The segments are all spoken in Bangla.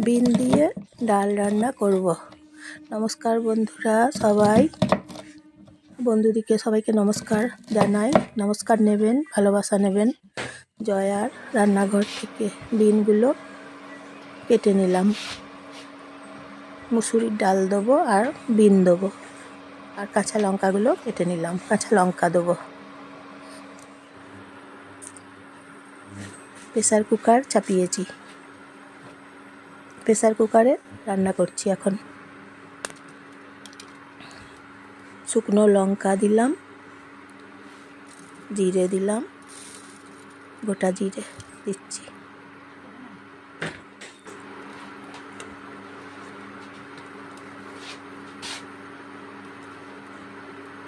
বিন দিয়ে ডাল রান্না করব। নমস্কার বন্ধুরা, বন্ধুদিকে সবাইকে নমস্কার জানাই। নমস্কার নেবেন, ভালোবাসা নেবেন। জয়ার রান্নাঘর থেকে বিনগুলো কেটে নিলাম। মুসুরির ডাল দেবো আর বিন দেবো, আর কাঁচা লঙ্কাগুলো কেটে নিলাম। কাঁচা লঙ্কা দেবো। Pressure cooker চাপিয়েছি। প্রেসার কুকারে রান্না করছি এখন। শুকনো লঙ্কা দিলাম, জিরে দিলাম, গোটা জিরে দিচ্ছি।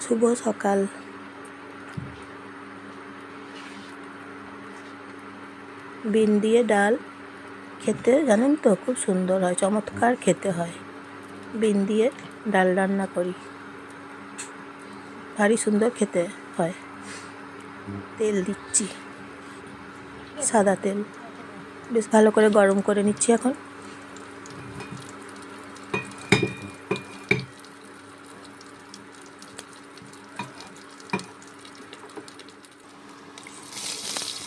শুভ সকাল। বিন দিয়ে ডাল খেতে জানেন তো খুব সুন্দর হয়, চমৎকার খেতে হয়। বিন দিয়ে ডাল রান্না করি, ভারী সুন্দর খেতে হয়। তেল দিচ্ছি, সাদা তেল, বেশ ভালো করে গরম করে নিচ্ছি এখন।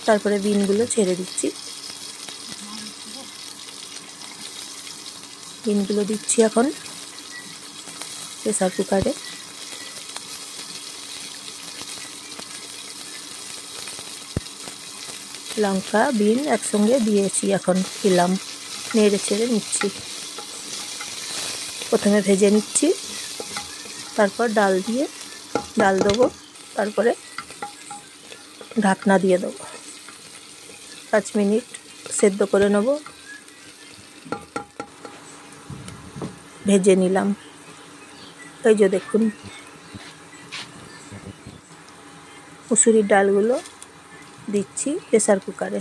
তারপরে বিনগুলো ছেড়ে দিচ্ছি। বিনগুলো দিচ্ছি এখন প্রেসার কুকারে। লঙ্কা বিন একসঙ্গে দিয়েছি, এখন দিলাম, নেড়ে ছেড়ে নিচ্ছি। প্রথমে ভেজে নিচ্ছি, তারপর ডাল দেবো, তারপরে ঢাকনা দিয়ে দেবো। 5 মিনিট সেদ্ধ করে নেব। ভেজে নিলাম। এই যে দেখুন, মুসুরির ডালগুলো দিচ্ছি প্রেসার কুকারে।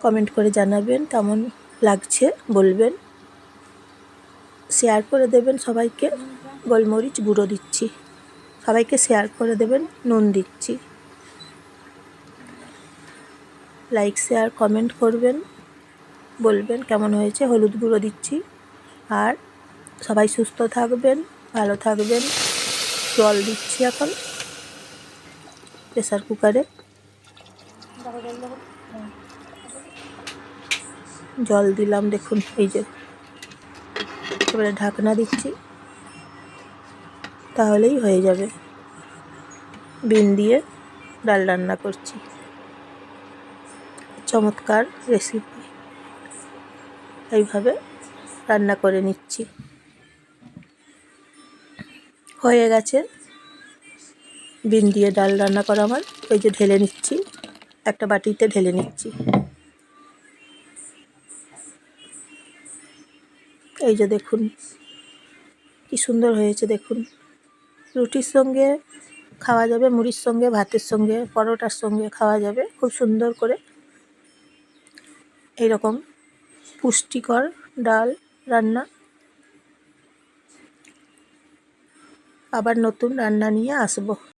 কমেন্ট করে জানাবেন কেমন লাগছে, বলবেন। শেয়ার করে দেবেন সবাইকে। গোলমরিচ গুঁড়ো দিচ্ছি, সবাইকে শেয়ার করে দেবেন। নুন দিচ্ছি, লাইক শেয়ার কমেন্ট করবেন, বলবেন কেমন হয়েছে। হলুদ গুঁড়ো দিচ্ছি। আর সবাই সুস্থ থাকবেন, ভালো থাকবেন। জল দিচ্ছি এখন প্রেসার কুকারে। জল দিলাম দেখুন, এই যে। এবারে ঢাকনা দিচ্ছি, তাহলেই হয়ে যাবে। বিন দিয়ে ডাল রান্না করছি, চমৎকার রেসিপি। এইভাবে রান্না করে নিচ্ছি। হয়ে গেছে বিন দিয়ে ডাল রান্না করা আমার। এই যে ঢেলে নিচ্ছি, একটা বাটিতে ঢেলে নিচ্ছি। এই যে দেখুন কি সুন্দর হয়েছে দেখুন। রুটির সঙ্গে খাওয়া যাবে, মুড়ির সঙ্গে, ভাতের সঙ্গে, পরোটার সঙ্গে খাওয়া যাবে খুব সুন্দর করে। এইরকম পুষ্টিকর ডাল রান্না। আবার নতুন রান্না নিয়ে আসবো।